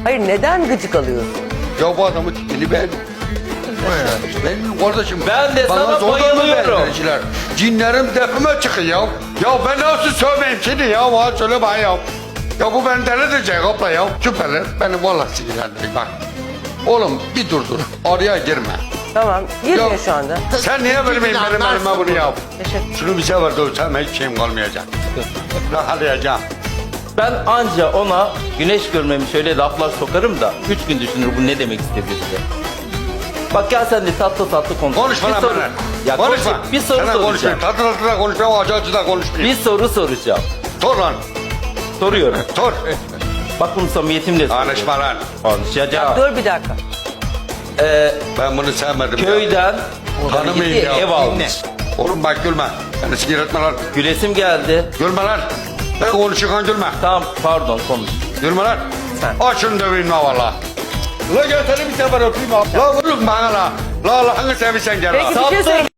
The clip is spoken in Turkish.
Hayır, neden gıcık alıyorsun? Ya bu adamın tipini ben... Benim kardeşim... Ben de bana sana zorla mı bayılıyorum. verdiler? Cinlerim tepeme çıkıyor ya. Ya ben nasıl sövmeyeyim seni ya? Bana söyle bana ya. Ya bu beni deli edecek abla ya. Süperler. Beni vallahi sinirlendirecek bak. Oğlum bir dur. Araya girme. Tamam, girmiyor Ya, şu anda. Sen niye benim elime bunu yap? Teşekkür. Şunu bir sefer dövsem hiçbir şeyim kalmayacak. Rahatlayacağım. Ben anca ona güneş görmemiş öyle laflar sokarım da 3 gün düşünür bu ne demek istedi diye. Bak gel sen de tatlı tatlı konuş. Konuşma Bir lan soru- bana. Ya Konuşma. Bir soru Sana konuşmayayım. soracağım. Tatlı tatlı da konuşmayayım. Acı acı da konuşmayayım. Bir soru soracağım. Sor lan. Soruyorum. Sor. Bak bunu samimiyetimle soruyorum. Konuşma lan. Konuşacağım. Dur bir dakika. Ben bunu sevmedim ya. Köyden Tanımayayım ya. ev almış. Oğlum bak gülme. Beni sinir etme lan. Gülesim geldi. Gülme lan. Ben konuşurken gülme. Tamam pardon konuş. Gülme lan. Sen. Aç şunu döveyim la valla. La gel seni bir sefer öpeyim abi. La vurun bana la. La Allah'ını seversen gel la. Peki bir şey Saptırma